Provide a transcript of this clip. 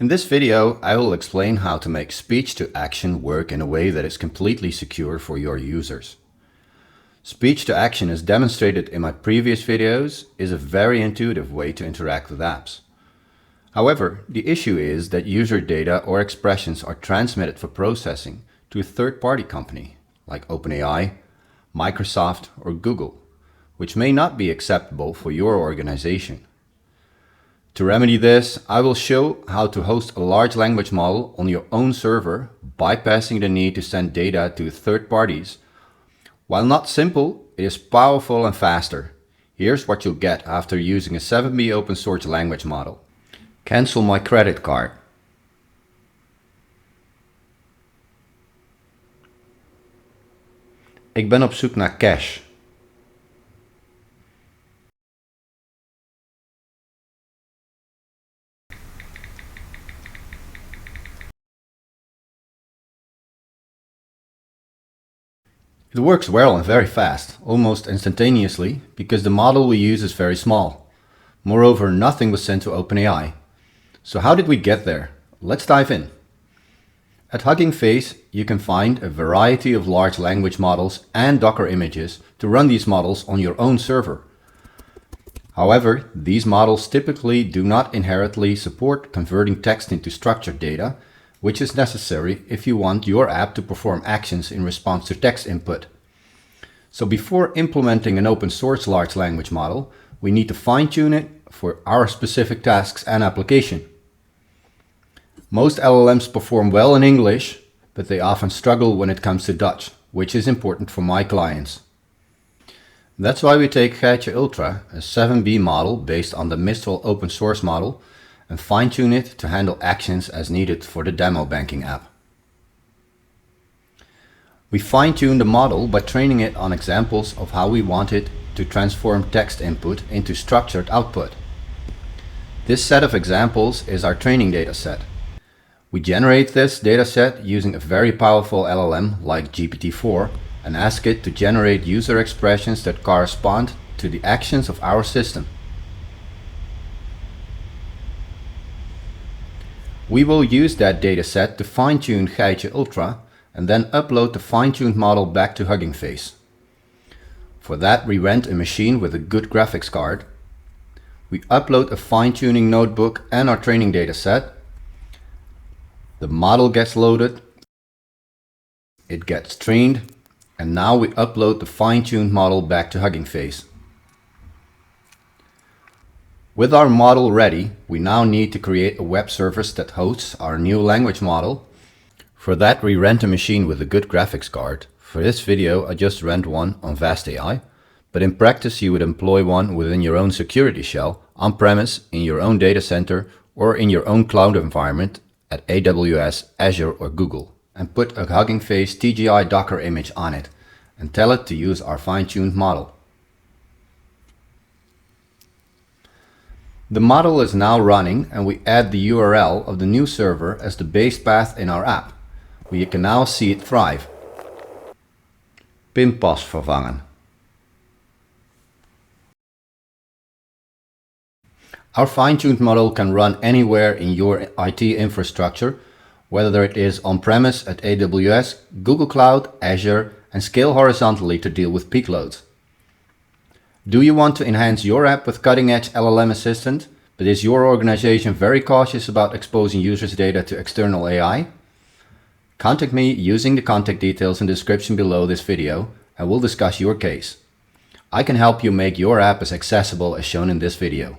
In this video, I will explain how to make speech-to-action work in a way that is completely secure for your users. Speech-to-action, as demonstrated in my previous videos, is a very intuitive way to interact with apps. However, the issue is that user data or expressions are transmitted for processing to a third-party company like OpenAI, Microsoft, or Google, which may not be acceptable for your organization. To remedy this, I will show how to host a large language model on your own server, bypassing the need to send data to third parties. While not simple, it is powerful and faster. Here's what you'll get after using a 7B open source language model. Cancel my credit card. Ik ben op zoek naar cash. It works well and very fast, almost instantaneously, because the model we use is very small. Moreover, nothing was sent to OpenAI. So how did we get there? Let's dive in. At Hugging Face, you can find a variety of large language models and Docker images to run these models on your own server. However, these models typically do not inherently support converting text into structured data, which is necessary if you want your app to perform actions in response to text input. So before implementing an open source large language model, we need to fine-tune it for our specific tasks and application. Most LLMs perform well in English, but they often struggle when it comes to Dutch, which is important for my clients. That's why we take Geitje Ultra, a 7B model based on the Mistral open source model, and fine-tune it to handle actions as needed for the demo banking app. We fine-tune the model by training it on examples of how we want it to transform text input into structured output. This set of examples is our training dataset. We generate this dataset using a very powerful LLM like GPT-4 and ask it to generate user expressions that correspond to the actions of our system. We will use that dataset to fine-tune Geitje Ultra and then upload the fine-tuned model back to Hugging Face. For that, we rent a machine with a good graphics card. We upload a fine-tuning notebook and our training dataset. The model gets loaded, it gets trained, and now we upload the fine-tuned model back to Hugging Face. With our model ready, we now need to create a web service that hosts our new language model. For that, we rent a machine with a good graphics card. For this video, I just rent one on VastAI, but in practice you would employ one within your own security shell, on-premise, in your own data center, or in your own cloud environment at AWS, Azure, or Google, and put a Hugging Face TGI Docker image on it, and tell it to use our fine-tuned model. The model is now running and we add the URL of the new server as the base path in our app. We can now see it thrive. Pinpas vervangen. Our fine-tuned model can run anywhere in your IT infrastructure, whether it is on-premise at AWS, Google Cloud, Azure, and scale horizontally to deal with peak loads. Do you want to enhance your app with cutting-edge LLM assistant, but is your organization very cautious about exposing users' data to external AI? Contact me using the contact details in the description below this video and we'll discuss your case. I can help you make your app as accessible as shown in this video.